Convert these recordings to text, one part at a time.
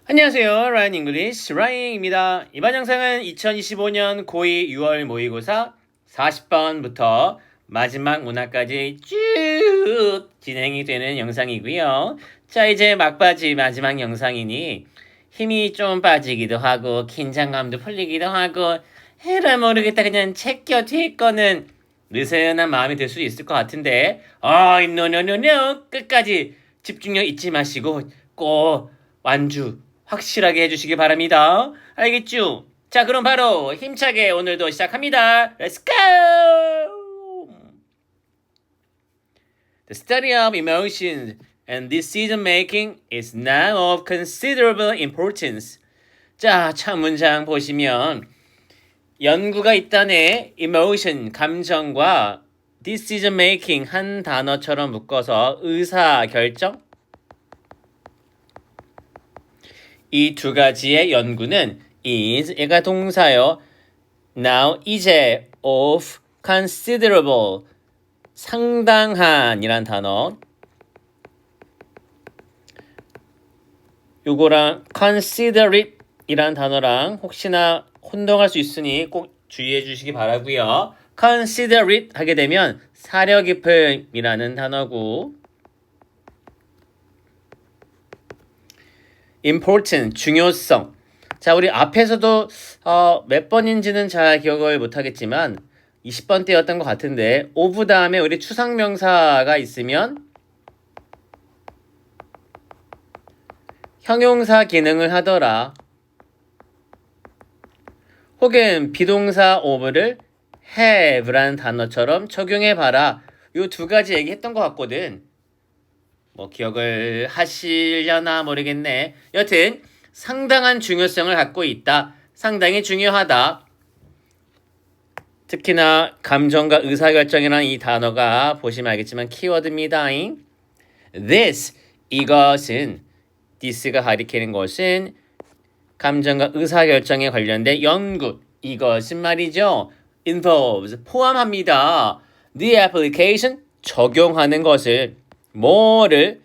안녕하세요. 라인 잉글리시 라인입니다. 이번 영상은 2025년 고2 6월 모의고사 40번부터 마지막 문항까지 쭉 진행이 되는 영상이고요. 자, 이제 막바지 마지막 영상이니 힘이 좀 빠지기도 하고 긴장감도 풀리기도 하고 해라 모르겠다 그냥 책 곁에 거는 느슨한 마음이 들 수도 있을 것 같은데 노노노노 끝까지 집중력 잊지 마시고 꼭 완주 확실하게 해주시기 바랍니다. 알겠죠? 자, 그럼 바로 힘차게 오늘도 시작합니다. Let's go! The study of emotions and decision making is now of considerable importance. 자, 첫 문장 보시면 연구가 있다네. emotion, 감정과 decision making 한 단어처럼 묶어서 의사결정? 이 두 가지의 연구는 is, 얘가 동사요. now, 이제, of, considerable, 상당한 이란 단어. 요거랑 considerate 이란 단어랑 혹시나 혼동할 수 있으니 꼭 주의해 주시기 바라고요. considerate 하게 되면 사려 깊음이라는 단어고 important, 중요성. 자, 우리 앞에서도 몇 번인지는 잘 기억을 못하겠지만 20번 때였던 것 같은데 of 다음에 우리 추상명사가 있으면 형용사 기능을 하더라. 혹은 비동사 of를 have라는 단어처럼 적용해봐라. 요 두 가지 얘기했던 것 같거든. 뭐 기억을 하시려나 모르겠네. 여튼 상당한 중요성을 갖고 있다. 상당히 중요하다. 특히나 감정과 의사결정이라는 이 단어가 보시면 알겠지만 키워드입니다. This, 이것은, this가 가리키는 것은 감정과 의사결정에 관련된 연구, 이것은 말이죠. involves, 포함합니다. The application, 적용하는 것을, 뭐를?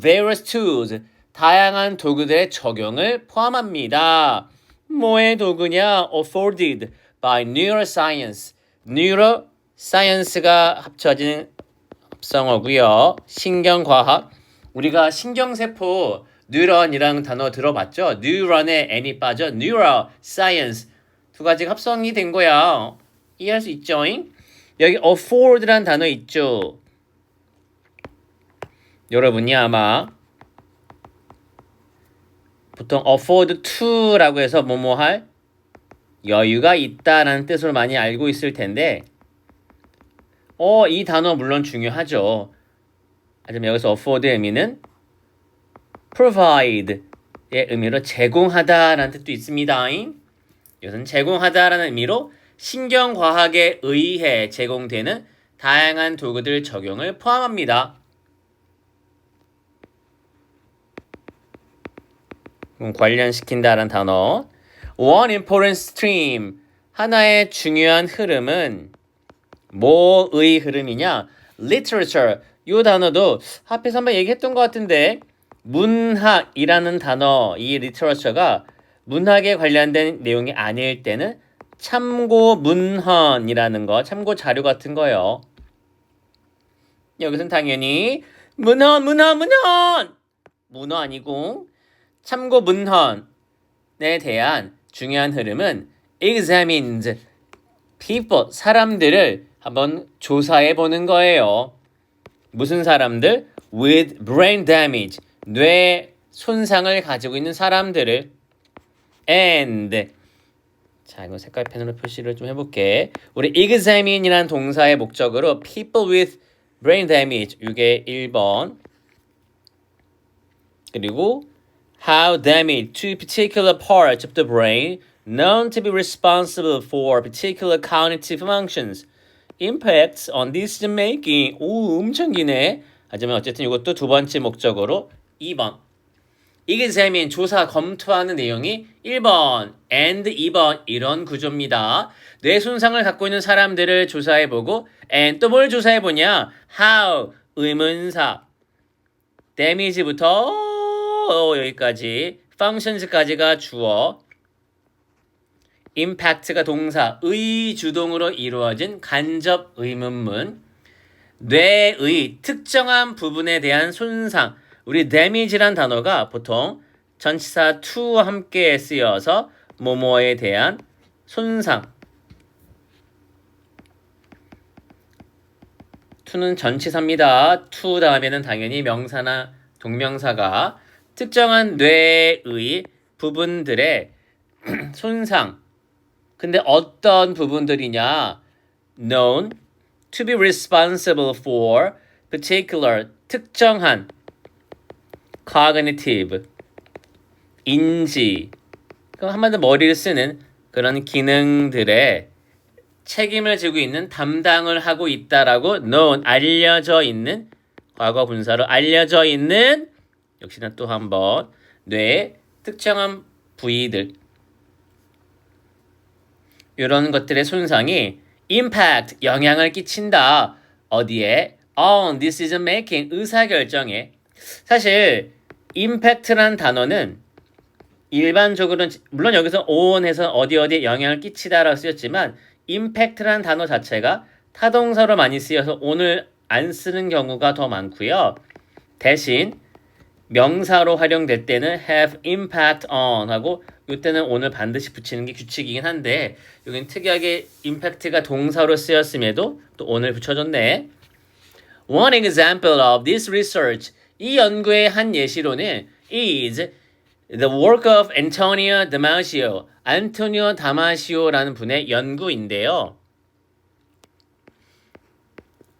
various tools, 다양한 도구들의 적용을 포함합니다. 뭐의 도구냐? afforded by neuroscience, neuroscience가 합쳐진 합성어고요. 신경과학, 우리가 신경세포 뉴런이라는 단어 들어봤죠? 뉴런에 n이 빠져 neuroscience 두 가지가 합성이 된 거야. 이해할 수 있죠? 여기 afford라는 단어 있죠? 여러분이 아마 보통 afford to라고 해서 뭐뭐할 여유가 있다라는 뜻으로 많이 알고 있을 텐데 이 단어 물론 중요하죠. 하지만 여기서 afford의 의미는 provide의 의미로 제공하다라는 뜻도 있습니다. 이것은 제공하다라는 의미로 신경과학에 의해 제공되는 다양한 도구들 적용을 포함합니다. 관련시킨다라는 단어. One important stream, 하나의 중요한 흐름은 뭐의 흐름이냐? literature, 이 단어도 앞에서 한번 얘기했던 것 같은데 문학이라는 단어, 이 literature가 문학에 관련된 내용이 아닐 때는 참고 문헌이라는 거, 참고 자료 같은 거요. 여기서는 당연히 문헌 문어 아니고 참고 문헌에 대한 중요한 흐름은 examined people, 사람들을 한번 조사해 보는 거예요. 무슨 사람들? with brain damage, 뇌 손상을 가지고 있는 사람들을 and 자, 이거 색깔 펜으로 표시를 좀 해볼게. 우리 examine이라는 동사의 목적으로 people with brain damage, 이게 1번. 그리고 how damage to particular parts of the brain known to be responsible for particular cognitive functions impacts on decision making. 오, 엄청 기네. 하지만 어쨌든 이것도 두 번째 목적으로 2번. examine, 조사, 검토하는 내용이 1번 and 2번 이런 구조입니다. 뇌 손상을 갖고 있는 사람들을 조사해보고 and 또 뭘 조사해보냐? how, 의문사. damage부터 여기까지 functions까지가 주어, impact가 동사, 의주동으로 이루어진 간접 의문문, 뇌의 특정한 부분에 대한 손상, 우리 damage란 단어가 보통 전치사 to와 함께 쓰여서 뭐뭐에 대한 손상, to는 전치사입니다. to 다음에는 당연히 명사나 동명사가 특정한 뇌의 부분들의 손상. 근데 어떤 부분들이냐? known to be responsible for particular 특정한 cognitive 인지 그럼 한마디로 머리를 쓰는 그런 기능들의 책임을 지고 있는 담당을 하고 있다라고 known 알려져 있는 과거 분사로 알려져 있는 역시나 또 한번 뇌의 특정한 부위들 이런 것들의 손상이 impact 영향을 끼친다. 어디에? on decision making 의사결정에. 사실 impact란 단어는 일반적으로는 물론 여기서 on해서 어디에 영향을 끼치다라고 쓰였지만 impact란 단어 자체가 타동사로 많이 쓰여서 on을 안 쓰는 경우가 더 많고요. 대신 명사로 활용될 때는 have impact on 하고 이때는 on을 반드시 붙이는 게 규칙이긴 한데 여기는 특이하게 impact가 동사로 쓰였음에도 또 on을 붙여줬네. One example of this research 이 연구의 한 예시로는 is the work of Antonio Damasio 안토니오 다마시오라는 분의 연구인데요.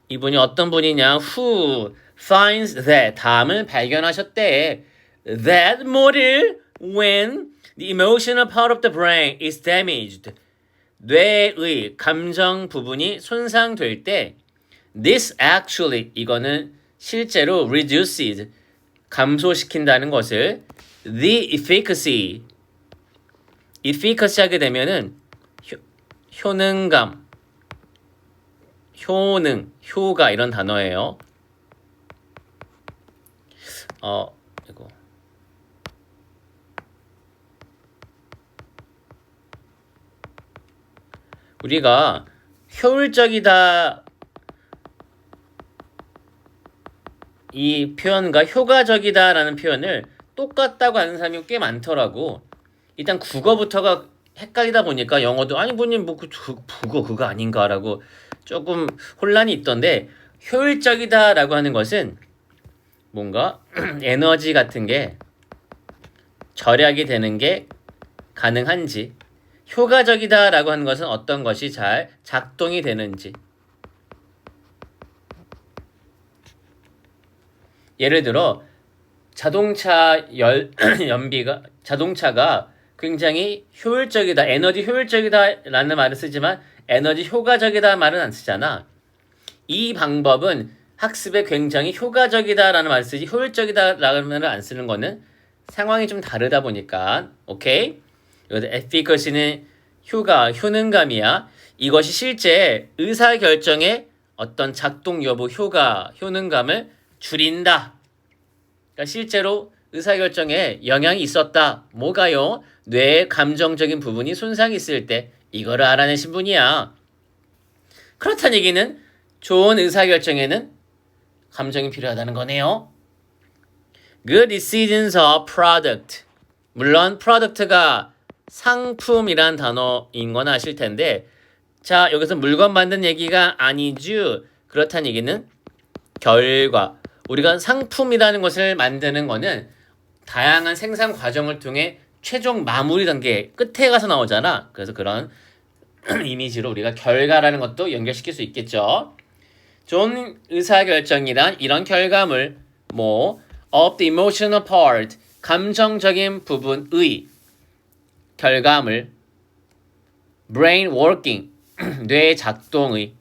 이분이 어떤 분이냐? Who finds that 다음을 발견하셨대. That 뭐를 when the emotional part of the brain is damaged. 뇌의 감정 부분이 손상될 때 this actually 이거는 실제로 reduces 감소시킨다는 것을 the efficacy 하게 되면은 효능감 효가 이런 단어예요. 이거 우리가 효율적이다 이 표현과 효과적이다라는 표현을 똑같다고 하는 사람이 꽤 많더라고. 일단 국어부터가 헷갈리다 보니까 영어도 아니 뭐님 뭐 국어 그거 아닌가라고 조금 혼란이 있던데 효율적이다라고 하는 것은 뭔가 에너지 같은 게 절약이 되는 게 가능한지 효과적이다라고 하는 것은 어떤 것이 잘 작동이 되는지 예를 들어 자동차 자동차가 굉장히 효율적이다, 에너지 효율적이다라는 말을 쓰지만 에너지 효과적이다 말은 안 쓰잖아. 이 방법은 학습에 굉장히 효과적이다라는 말을 쓰지 효율적이다라는 말을 안 쓰는 거는 상황이 좀 다르다 보니까 오케이? 여기서 efficacy는 효능감이야. 이것이 실제 의사결정의 어떤 작동 여부, 효능감을 줄인다. 그러니까 실제로 의사결정에 영향이 있었다. 뭐가요? 뇌의 감정적인 부분이 손상이 있을 때 이거를 알아내신 분이야. 그렇다는 얘기는 좋은 의사결정에는 감정이 필요하다는 거네요. Good decisions are product. 물론 product가 상품이란 단어인 건 아실 텐데 자 여기서 물건 만든 얘기가 아니죠. 그렇다는 얘기는 결과 우리가 상품이라는 것을 만드는 거는 다양한 생산 과정을 통해 최종 마무리 단계 끝에 가서 나오잖아. 그래서 그런 이미지로 우리가 결과라는 것도 연결시킬 수 있겠죠. 좋은 의사결정이란 이런 결과물 of the emotional part 감정적인 부분의 결과물 brain working 뇌 작동의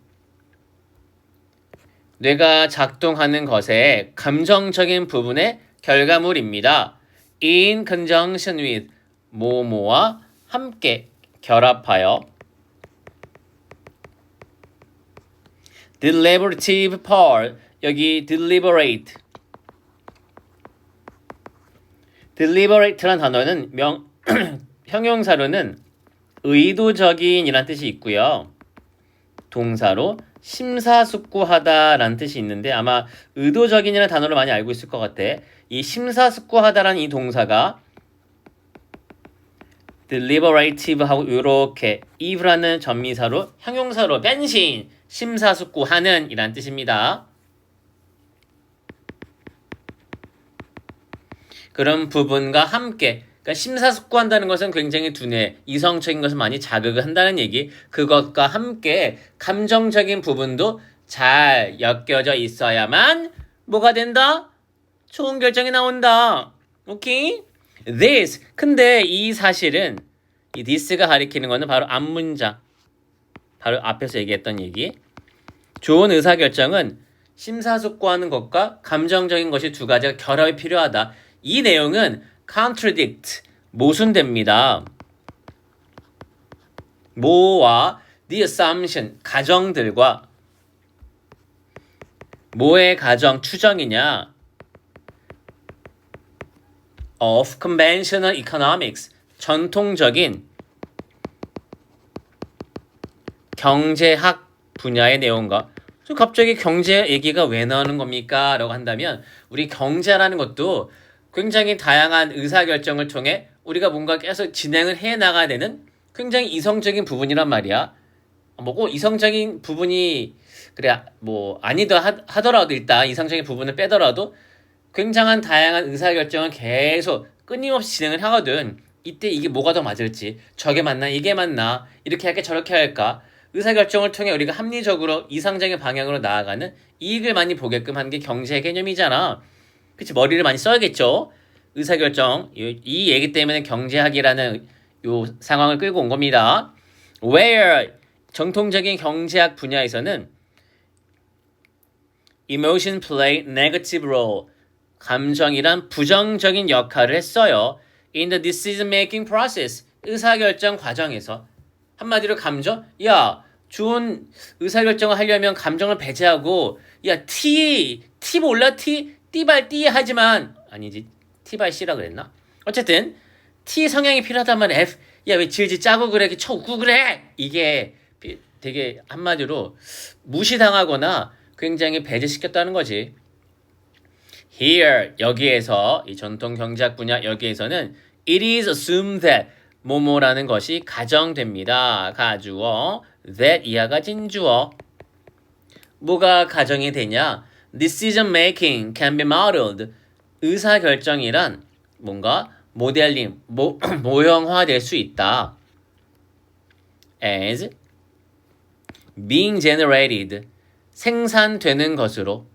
뇌가 작동하는 것의 감정적인 부분의 결과물입니다. In conjunction with 뭐뭐와 함께 결합하여 deliberative part 여기 deliberate deliberate란 단어는 형용사로는 의도적인이란 뜻이 있고요. 동사로 심사숙고하다라는 뜻이 있는데 아마 의도적인이라는 단어를 많이 알고 있을 것 같아. 이 심사숙고하다라는 이 동사가 deliberative하고 이렇게 eve라는 전미사로 형용사로 변신, 심사숙고하는 이란 뜻입니다. 그런 부분과 함께, 그러니까 심사숙고한다는 것은 굉장히 두뇌, 이성적인 것을 많이 자극을 한다는 얘기, 그것과 함께 감정적인 부분도 잘 엮여져 있어야만 뭐가 된다? 좋은 결정이 나온다. 오케이? This, 근데 이 사실은 이 this가 가리키는 거는 바로 앞문장, 바로 앞에서 얘기했던 얘기. 좋은 의사결정은 심사숙고하는 것과 감정적인 것이 두 가지가 결합이 필요하다. 이 내용은 contradict, 모순됩니다. 뭐와 the assumption, 가정들과 뭐의 가정, 추정이냐? of conventional economics, 전통적인 경제학 분야의 내용과 갑자기 경제 얘기가 왜 나오는 겁니까? 라고 한다면 우리 경제라는 것도 굉장히 다양한 의사결정을 통해 우리가 뭔가 계속 진행을 해나가야 되는 굉장히 이성적인 부분이란 말이야. 뭐고 이성적인 부분이 그래 뭐 아니다 하더라도 일단 이성적인 부분을 빼더라도 굉장한 다양한 의사결정을 계속 끊임없이 진행을 하거든. 이때 이게 뭐가 더 맞을지, 저게 맞나 이게 맞나, 이렇게 할까 저렇게 할까, 의사결정을 통해 우리가 합리적으로 이상적인 방향으로 나아가는 이익을 많이 보게끔 하는 게 경제 개념이잖아. 그치? 머리를 많이 써야겠죠. 의사결정, 이 얘기 때문에 경제학이라는 요 상황을 끌고 온 겁니다. Where 정통적인 경제학 분야에서는 emotion play negative role, 감정이란 부정적인 역할을 했어요. In the decision making process, 의사결정 과정에서. 한마디로 감정? 야, 좋은 의사결정을 하려면 감정을 배제하고, 야, T 몰라? T발 T 하지만, 아니지, T발 C라 그랬나? 어쨌든, T 성향이 필요하다면 F, 야, 왜 질질 짜고 그래? 쳐 웃고 그래? 이게 되게 한마디로 무시당하거나 굉장히 배제시켰다는 거지. Here, 여기에서, 이 전통 경제학 분야 여기에서는 it is assumed that 뭐뭐라는 것이 가정됩니다. 가주어, that 이하가 진주어. 뭐가 가정이 되냐? Decision making can be modeled. 의사결정이란 뭔가 모델링, 모형화될 수 있다. As being generated, 생산되는 것으로.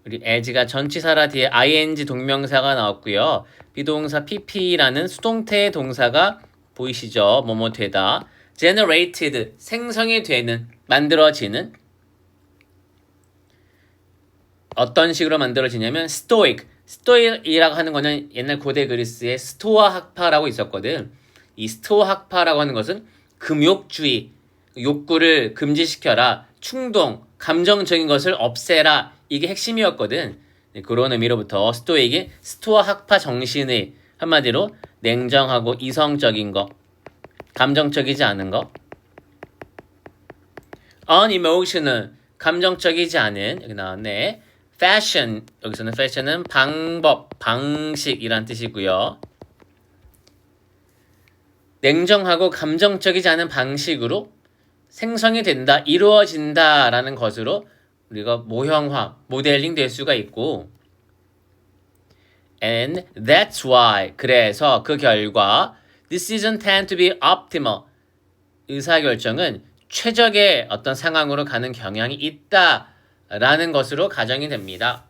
우리 as가 전치사라 뒤에 ing 동명사가 나왔고요. 비동사 pp라는 수동태 동사가 보이시죠? 뭐뭐 되다. generated, 생성이 되는, 만들어지는. 어떤 식으로 만들어지냐면 스토익이라고 하는 거는 옛날 고대 그리스의 스토아 학파라고 있었거든. 이 스토아 학파라고 하는 것은 금욕주의, 욕구를 금지시켜라, 충동, 감정적인 것을 없애라, 이게 핵심이었거든. 그런 의미로부터 스토익이 스토아 학파 정신의 한마디로 냉정하고 이성적인 거, 감정적이지 않은 거. unemotional, 감정적이지 않은, 여기 나왔네. fashion, 여기서는 fashion은 방법, 방식이란 뜻이고요. 냉정하고 감정적이지 않은 방식으로 생성이 된다, 이루어진다라는 것으로 우리가 모형화, 모델링 될 수가 있고, and that's why, 그래서 그 결과 decision tend to be optimal, 의사결정은 최적의 어떤 상황으로 가는 경향이 있다라는 것으로 가정이 됩니다.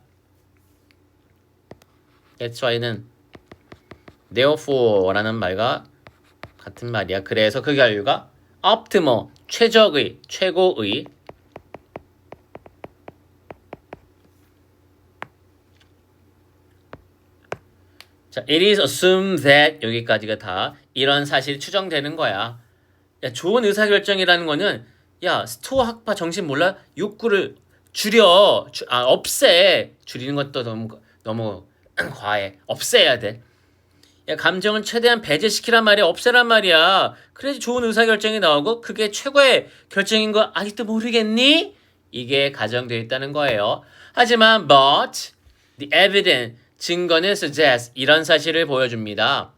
that's why는 therefore라는 말과 같은 말이야. 그래서 그 결과 optimal, 최적의, 최고의. 자, it is assumed that, 여기까지가 다 이런 사실이 추정되는 거야. 야, 좋은 의사결정이라는 거는, 야, 스토아 학파 정신 몰라? 욕구를 없애. 줄이는 것도 너무 과해. 없애야 돼. 야, 감정을 최대한 배제시키란 말이야. 없애란 말이야. 그래야지 좋은 의사결정이 나오고 그게 최고의 결정인 거 아직도 모르겠니? 이게 가정되어 있다는 거예요. 하지만 but the evidence 증거는 suggest 이런 사실을 보여줍니다.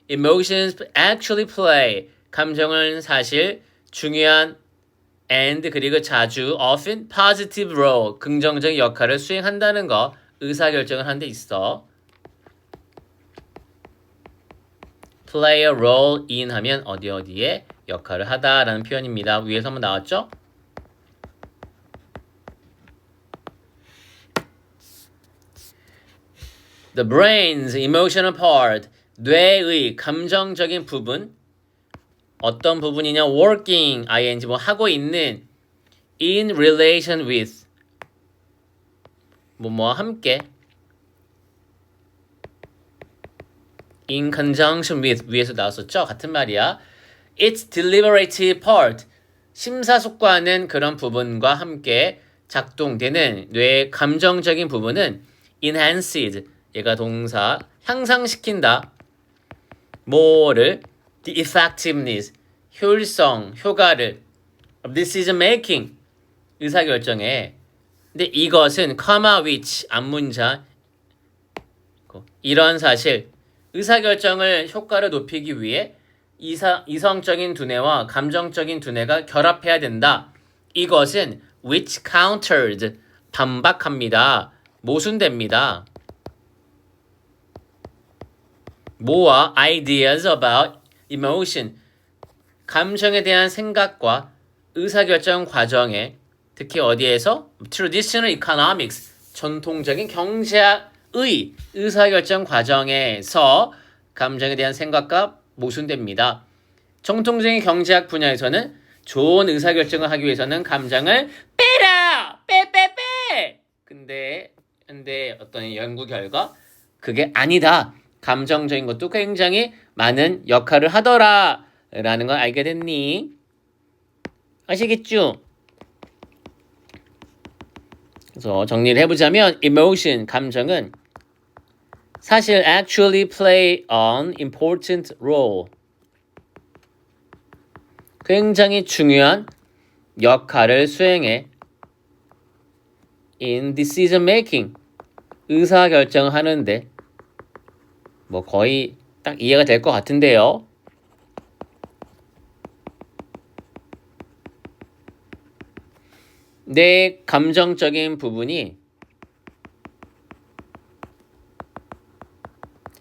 Emotions actually play 감정은 사실 중요한 and 그리고 자주 often positive role 긍정적인 역할을 수행한다는 거 의사결정을 하는 데 있어. play a role in 하면 어디에 역할을 하다라는 표현입니다. 위에서 한번 나왔죠? The brain's emotional part 뇌의 감정적인 부분 어떤 부분이냐 working ing 뭐 하고 있는 in relation with 뭐뭐와 함께 in conjunction with 위에서 나왔었죠? 같은 말이야. Its deliberative part 심사숙고하는 그런 부분과 함께 작동되는 뇌의 감정적인 부분은 enhanced 얘가 동사 향상시킨다. 뭐를 the effectiveness 효율성, 효과를 of decision making 의사결정에 근데 이것은 comma which 앞문자 이런 사실 의사결정을 효과를 높이기 위해 이성적인 두뇌와 감정적인 두뇌가 결합해야 된다. 이것은 which countered 반박합니다. 모순됩니다. 뭐와 ideas about emotion 감정에 대한 생각과 의사결정 과정에 특히 어디에서 traditional economics 전통적인 경제학의 의사결정 과정에서 감정에 대한 생각과 모순됩니다. 정통적인 경제학 분야에서는 좋은 의사결정을 하기 위해서는 감정을 빼라! 빼! 근데 어떤 연구 결과 그게 아니다. 감정적인 것도 굉장히 많은 역할을 하더라 라는 걸 알게 됐니? 아시겠죠? 그래서 정리를 해보자면 emotion, 감정은 사실 actually play an important role 굉장히 중요한 역할을 수행해 in decision making 의사결정을 하는데 뭐 거의 딱 이해가 될 것 같은데요. 내 감정적인 부분이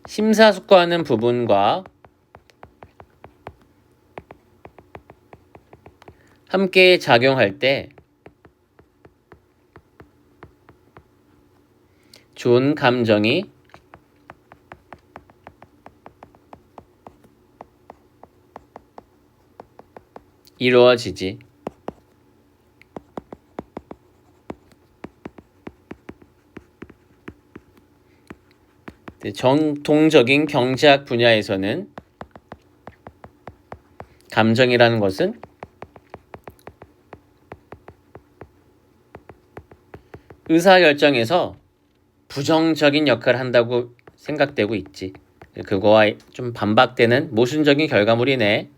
심사숙고하는 부분과 함께 작용할 때 좋은 감정이 이루어지지. 정통적인 경제학 분야에서는 감정이라는 것은 의사결정에서 부정적인 역할을 한다고 생각되고 있지. 그거와 좀 반박되는 모순적인 결과물이네.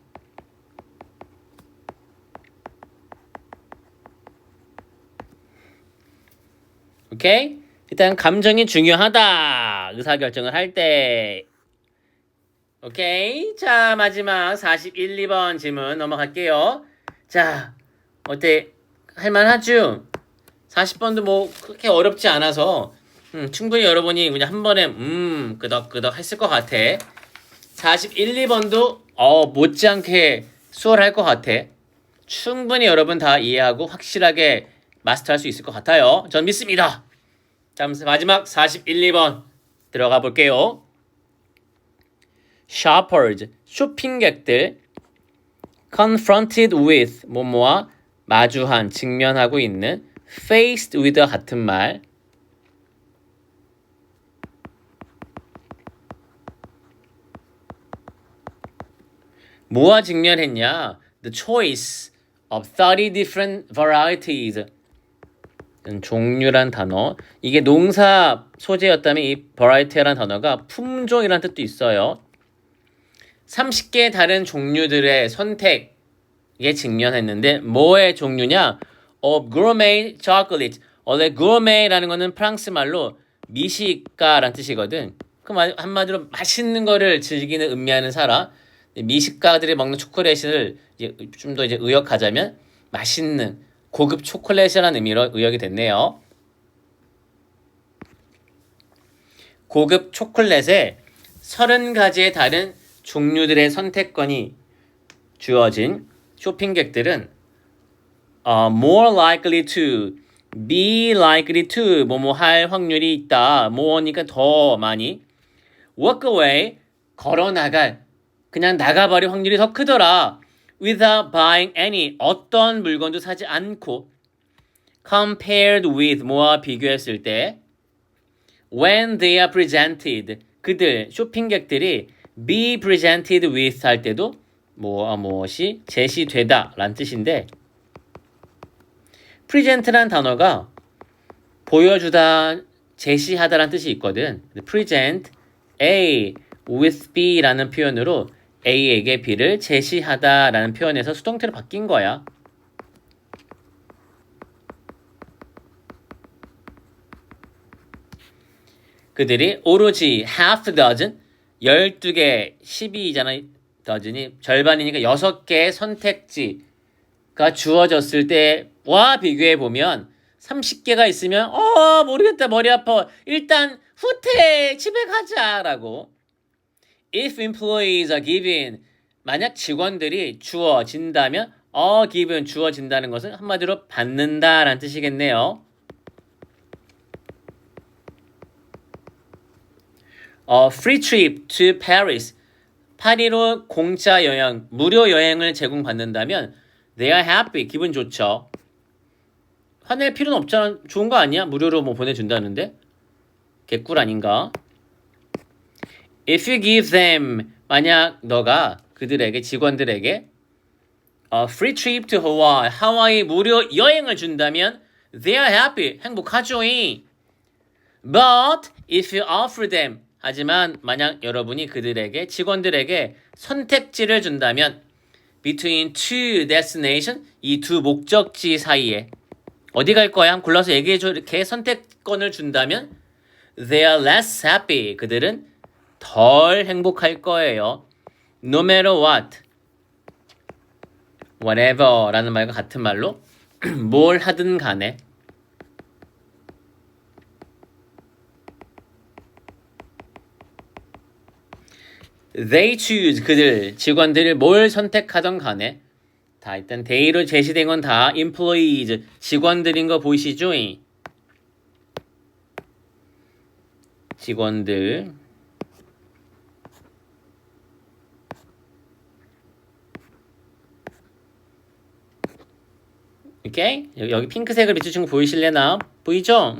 오케이? 일단 감정이 중요하다. 의사결정을 할 때. 오케이? 자, 마지막 41, 2번 질문 넘어갈게요. 자, 어때? 할만하죠? 40번도 뭐 그렇게 어렵지 않아서 충분히 여러분이 그냥 한 번에 끄덕끄덕 했을 것 같아. 41, 2번도 못지않게 수월할 것 같아. 충분히 여러분 다 이해하고 확실하게 마스터할 수 있을 것 같아요. 전 믿습니다. 자, 마지막 41, 2번 들어가 볼게요. shoppers, 쇼핑객들 confronted with, 뭐뭐와 마주한, 직면하고 있는 faced with 같은 말 뭐와 직면했냐? The choice of 30 different varieties 종류란 단어. 이게 농사 소재였다면 이 variety란 단어가 품종이란 뜻도 있어요. 30개의 다른 종류들의 선택에 직면했는데 뭐의 종류냐? of gourmet chocolate. 원래 gourmet라는 거는 프랑스 말로 미식가란 뜻이거든. 그럼 한마디로 맛있는 거를 즐기는 음미하는 사람. 미식가들이 먹는 초콜릿을 좀 더 이제 의역하자면 맛있는 고급 초콜릿이라는 의미로 의역이 됐네요. 고급 초콜릿에 30가지의 다른 종류들의 선택권이 주어진 쇼핑객들은 more likely to, be likely to 뭐뭐 할 확률이 있다. more니까 더 많이. walk away, 걸어 나갈, 그냥 나가버릴 확률이 더 크더라. without buying any, 어떤 물건도 사지 않고. compared with, 뭐와 비교했을 때. when they are presented, 그들, 쇼핑객들이 be presented with 할 때도 무엇이 제시되다 라는 뜻인데 present란 단어가 보여주다, 제시하다 라는 뜻이 있거든. present A with B 라는 표현으로 A에게 B를 제시하다 라는 표현에서 수동태로 바뀐 거야. 그들이 오로지 half dozen, 12개, 12잖아. dozen이 절반이니까 6개의 선택지가 주어졌을 때와 비교해보면 30개가 있으면 모르겠다, 머리 아파, 일단 후퇴, 집에 가자 라고. If employees are given, 만약 직원들이 주어진다면 given, 주어진다는 것은 한마디로 받는다 라는 뜻이겠네요. Free trip to Paris, 파리로 공짜 여행, 무료 여행을 제공받는다면 they are happy, 기분 좋죠. 화낼 필요는 없잖아. 좋은 거 아니야? 무료로 뭐 보내준다는데? 개꿀 아닌가? If you give them, 만약 너가 그들에게, 직원들에게 free trip to Hawaii, 하와이 무료 여행을 준다면 they are happy, 행복하죠. But if you offer them, 하지만 만약 여러분이 그들에게, 직원들에게 선택지를 준다면 between two destination, 이 두 목적지 사이에 어디 갈 거야? 한번 골라서 얘기해줘. 이렇게 선택권을 준다면 they are less happy, 그들은 덜 행복할 거예요. No matter what, whatever 라는 말과 같은 말로 뭘 하든 간에. They choose, 그들, 직원들을 뭘 선택하던 간에 다 일단 they로 제시된 건 다 employees, 직원들인 거 보이시죠? 직원들. 오케이? 여기 핑크색을 비추신 거 보이실래나? 보이죠?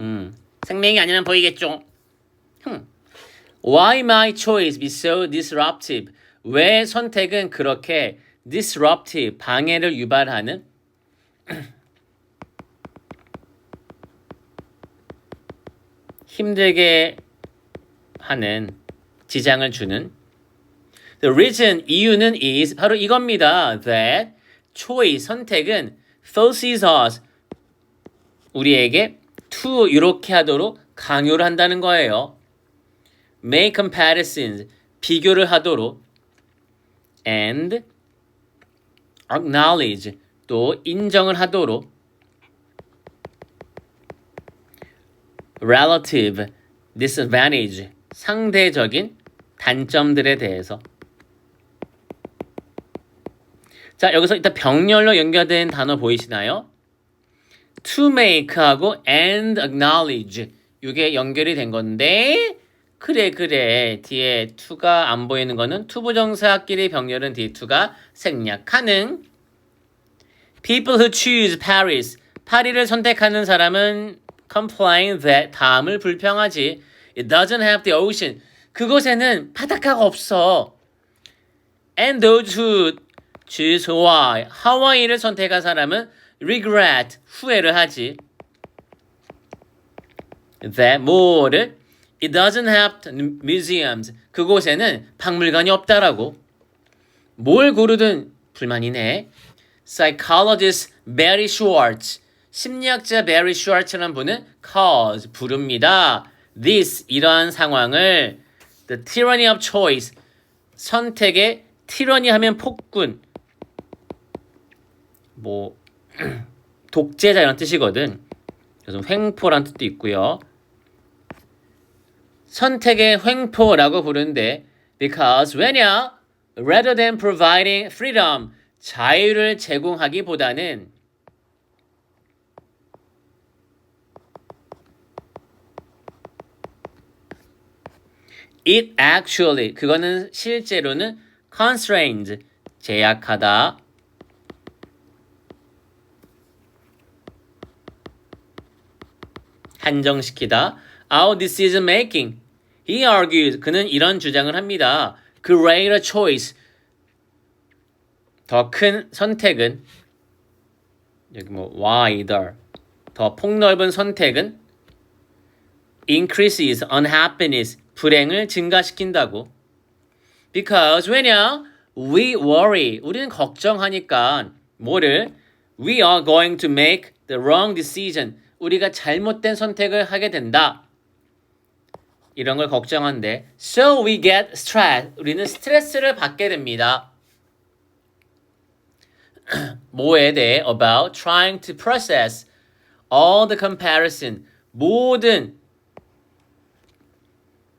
생명이 아니면 보이겠죠? Why my choice be so disruptive? 왜 선택은 그렇게 disruptive, 방해를 유발하는 힘들게 하는, 지장을 주는. The reason, 이유는 is, 바로 이겁니다. That choice, 선택은 forces us, 우리에게 to 이렇게 하도록 강요를 한다는 거예요. Make comparisons, 비교를 하도록. And acknowledge, 또 인정을 하도록. Relative disadvantage, 상대적인 단점들에 대해서. 자, 여기서 일단 병렬로 연결된 단어 보이시나요? To make하고 and acknowledge, 이게 연결이 된 건데 그래 뒤에 to가 안 보이는 거는 투부정사끼리 병렬은 뒤에 to가 생략하는. People who choose Paris, 파리를 선택하는 사람은 complain that, 다음을 불평하지. It doesn't have the ocean, 그곳에는 바닷가가 없어. And those who choose Hawaii, 하와이를 선택한 사람은 regret, 후회를 하지. that 뭐를 it doesn't have museums. 그곳에는 박물관이 없다라고. 뭘 고르든 불만이네. Psychologist Barry Schwartz. 심리학자 Barry Schwartz라는 분은 calls 부릅니다. This 이러한 상황을 the tyranny of choice. 선택의 tyranny 하면 폭군. 뭐 독재자 이런 뜻이거든. 그래서 횡포란 뜻도 있고요. 선택의 횡포라고 부르는데 because 왜냐? Rather than providing freedom 자유를 제공하기보다는 it actually 그거는 실제로는 constrains 제약하다. 한정시키다. Our decision making. He argues. 그는 이런 주장을 합니다. Greater choice. 더 큰 선택은 여기 뭐 wider. 더 폭넓은 선택은 increases unhappiness. 불행을 증가시킨다고. Because 왜냐? We worry. 우리는 걱정하니까 뭐를? We are going to make the wrong decision. 우리가 잘못된 선택을 하게 된다. 이런 걸 걱정한데 So we get stressed. 우리는 스트레스를 받게 됩니다. 뭐에 대해? About trying to process all the comparison. 모든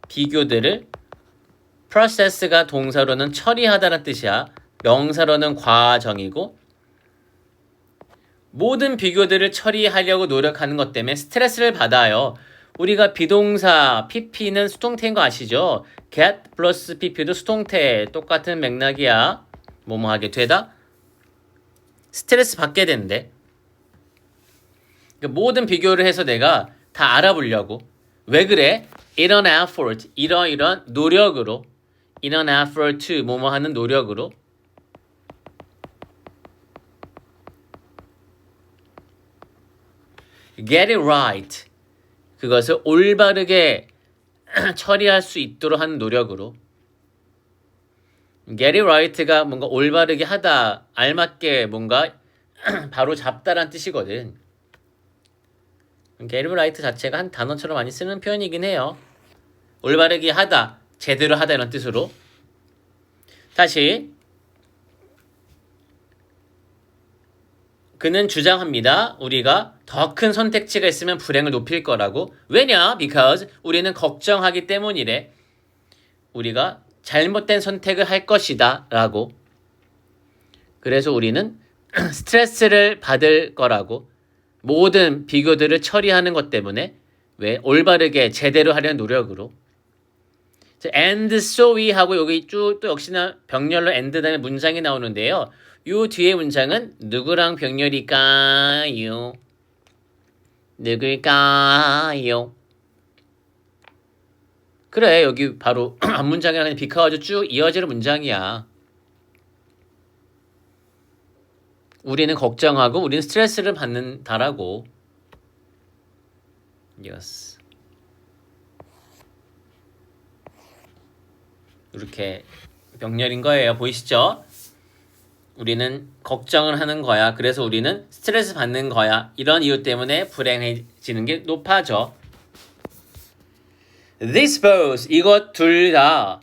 비교들을 process가 동사로는 처리하다는 뜻이야. 명사로는 과정이고 모든 비교들을 처리하려고 노력하는 것 때문에 스트레스를 받아요. 우리가 비동사 pp는 수동태인 거 아시죠? get 플러스 pp도 수동태 똑같은 맥락이야. 뭐뭐 하게 되다? 스트레스 받게 된대. 그러니까 모든 비교를 해서 내가 다 알아보려고. 왜 그래? In an effort. 이런 노력으로. In an effort to 뭐뭐 하는 노력으로. Get it right. 그것을 올바르게 처리할 수 있도록 하는 노력으로. Get it right가 뭔가 올바르게 하다, 알맞게 뭔가 바로 잡다란 뜻이거든. Get it right 자체가 한 단어처럼 많이 쓰는 표현이긴 해요. 올바르게 하다, 제대로 하다 이런 뜻으로. 다시 그는 주장합니다. 우리가 더 큰 선택지가 있으면 불행을 높일 거라고. 왜냐? Because 우리는 걱정하기 때문이래. 우리가 잘못된 선택을 할 것이다 라고. 그래서 우리는 스트레스를 받을 거라고. 모든 비교들을 처리하는 것 때문에. 왜? 올바르게 제대로 하려는 노력으로. And so we 하고 여기 쭉 또 역시나 병렬로 and 다음에 문장이 나오는데요. 요 뒤에 문장은 누구랑 병렬일까요? 누굴까요? 그래, 여기 바로 앞문장이랑 because 쭉 이어지는 문장이야. 우리는 걱정하고 우리는 스트레스를 받는다라고. Yes. 이렇게 병렬인 거예요. 보이시죠? 우리는 걱정을 하는 거야. 그래서 우리는 스트레스 받는 거야. 이런 이유 때문에 불행해지는 게 높아져. This both, 이것 둘 다.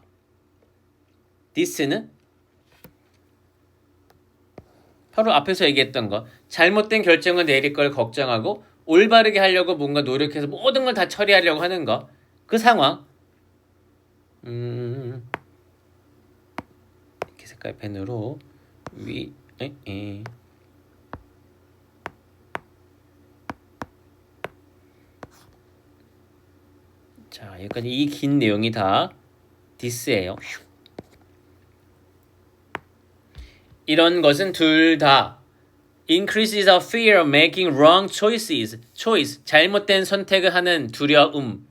This는 바로 앞에서 얘기했던 거. 잘못된 결정을 내릴 걸 걱정하고 올바르게 하려고 뭔가 노력해서 모든 걸 다 처리하려고 하는 거. 그 상황. 이렇게 색깔 펜으로 자, 여기까지 이 긴 내용이 다 this예요. 이런 것은 둘 다 increases our fear of making wrong choices. choice, 잘못된 선택을 하는 두려움을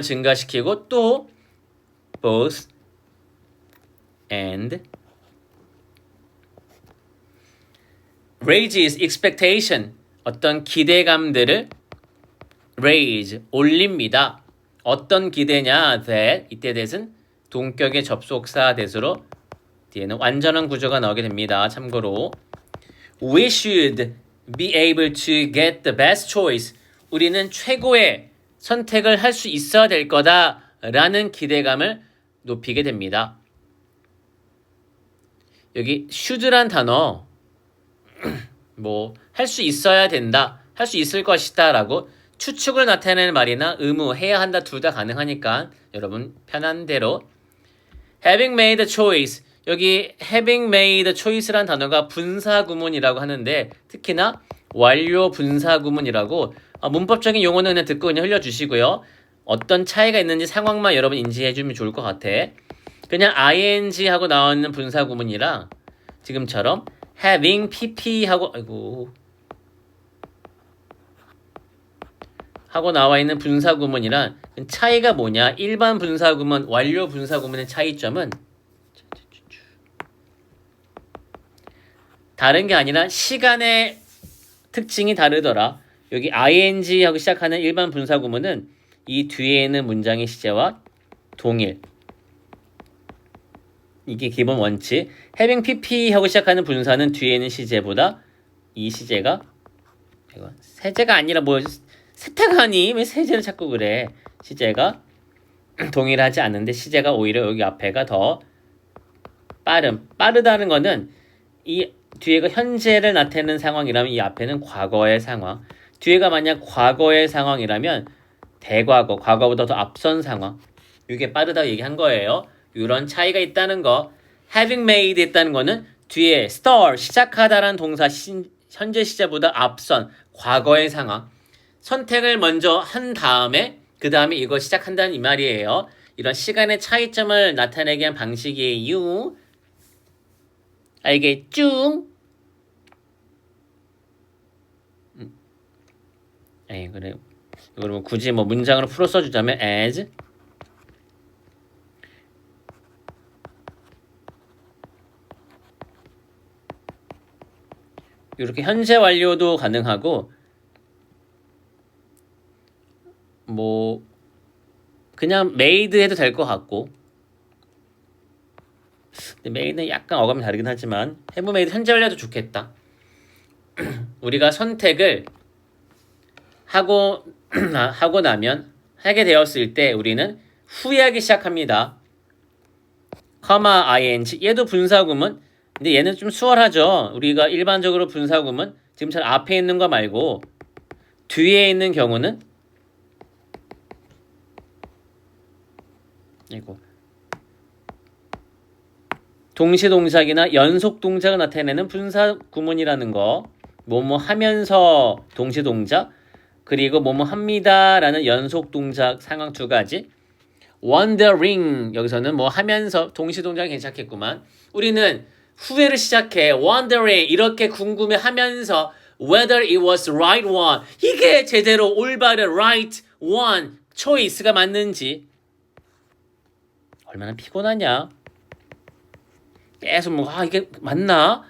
증가시키고 또 both and raises expectation, 어떤 기대감들을 raise 올립니다. 어떤 기대냐 that 이때 that은 동격의 접속사 that으로 뒤에는 완전한 구조가 나오게 됩니다. 참고로 we should be able to get the best choice. 우리는 최고의 선택을 할 수 있어야 될 거다라는 기대감을 높이게 됩니다. 여기 should란 단어 뭐 할 수 있어야 된다, 할 수 있을 것이다 라고 추측을 나타내는 말이나 의무, 해야 한다 둘 다 가능하니까 여러분 편한 대로 having made a choice 여기 having made a choice란 단어가 분사구문이라고 하는데 특히나 완료 분사구문이라고 문법적인 용어는 그냥 듣고 그냥 흘려주시고요. 어떤 차이가 있는지 상황만 여러분 인지해주면 좋을 것 같아. 그냥 ing 하고 나오는 분사구문이랑 지금처럼 having pp 하고 나와 있는 분사구문이랑 차이가 뭐냐? 일반 분사구문, 완료 분사구문의 차이점은 다른 게 아니라 시간의 특징이 다르더라. 여기 ing 하고 시작하는 일반 분사구문은 이 뒤에 있는 문장의 시제와 동일. 이게 기본 원칙. having pp 하고 시작하는 분사는 뒤에 있는 시제보다 이 시제가 세제가 아니라 뭐 세태가니 왜 세제를 자꾸 그래. 시제가 동일하지 않는데 시제가 오히려 여기 앞에가 더 빠르다는 거는 이 뒤에가 현재를 나타내는 상황이라면 이 앞에는 과거의 상황. 뒤에가 만약 과거의 상황이라면 대과거, 과거보다 더 앞선 상황. 이게 빠르다고 얘기한 거예요. 이런 차이가 있다는 거. having made 있다는 거는 뒤에 start, 시작하다라는 동사 현재 시제보다 앞선 과거의 상황. 선택을 먼저 한 다음에 그 다음에 이거 시작한다는 이 말이에요. 이런 시간의 차이점을 나타내게 한 방식이에요. 알겠죠? 그래. 그러면 굳이 뭐 문장으로 풀어 써주자면 as 이렇게 현재 완료도 가능하고 뭐 그냥 made 해도 될 것 같고 근데 made는 약간 어감이 다르긴 하지만 have made 현재 완료도 좋겠다. 우리가 선택을 하고 나면 하게 되었을 때 우리는 후회하기 시작합니다. ing 얘도 분사구문 근데 얘는 좀 수월하죠. 우리가 일반적으로 분사구문 지금처럼 앞에 있는 거 말고 뒤에 있는 경우는 동시동작이나 연속동작을 나타내는 분사구문이라는 거 뭐뭐 하면서 동시동작 그리고 뭐뭐 합니다 라는 연속동작 상황 두 가지 wondering 여기서는 뭐 하면서 동시동작이 괜찮겠구만 우리는 후회를 시작해 wondering 이렇게 궁금해하면서 whether it was right one 이게 제대로 올바른 right one choice가 맞는지 얼마나 피곤하냐 계속 뭐 이게 맞나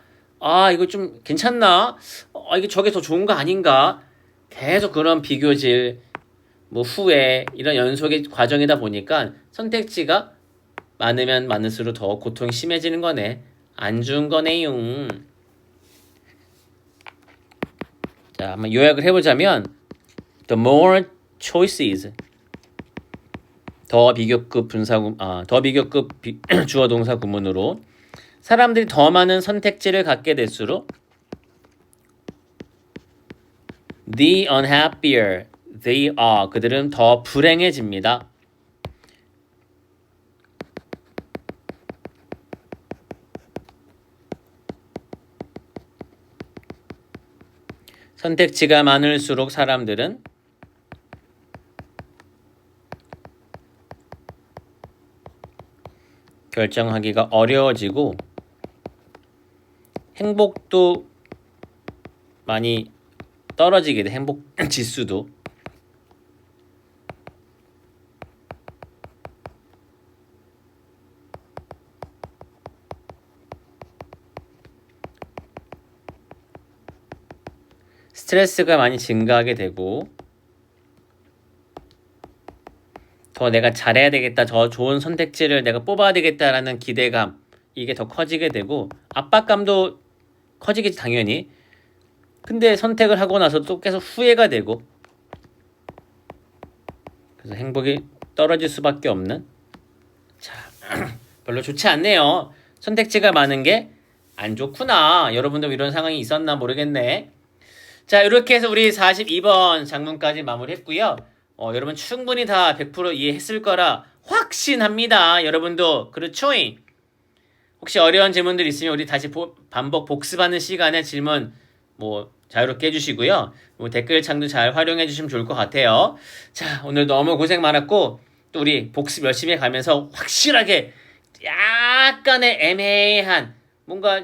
이거 좀 괜찮나 이게 저게 더 좋은 거 아닌가 계속 그런 비교질 뭐 후회 이런 연속의 과정이다 보니까 선택지가 많으면 많을수록 더 고통이 심해지는 거네 안 좋은 거네요. 자 한번 요약을 해보자면 the more choices 더 비교급 주어 동사 구문으로 사람들이 더 많은 선택지를 갖게 될수록 the unhappier they are 그들은 더 불행해집니다. 선택지가 많을수록 사람들은 결정하기가 어려워지고 행복도 많이 떨어지게 돼. 행복 지수도. 스트레스가 많이 증가하게 되고 더 내가 잘해야 되겠다, 더 좋은 선택지를 내가 뽑아야 되겠다라는 기대감, 이게 더 커지게 되고 압박감도 커지겠지 당연히. 근데 선택을 하고 나서 또 계속 후회가 되고, 그래서 행복이 떨어질 수밖에 없는, 자 별로 좋지 않네요. 선택지가 많은 게 안 좋구나. 여러분도 이런 상황이 있었나 모르겠네. 자, 이렇게 해서 우리 42번 장문까지 마무리했고요. 여러분 충분히 다 100% 이해했을 거라 확신합니다. 여러분도 그렇죠? 혹시 어려운 질문들 있으면 우리 다시 반복 복습하는 시간에 질문 뭐 자유롭게 해주시고요. 뭐 댓글창도 잘 활용해 주시면 좋을 것 같아요. 자, 오늘 너무 고생 많았고 또 우리 복습 열심히 해가면서 확실하게 약간의 애매한 뭔가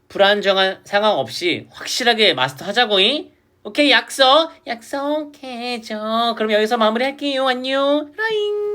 불안정한 상황 없이 확실하게 마스터하자고잉. 오케이, 약속해줘. 그럼 여기서 마무리할게요. 안녕. 라잉.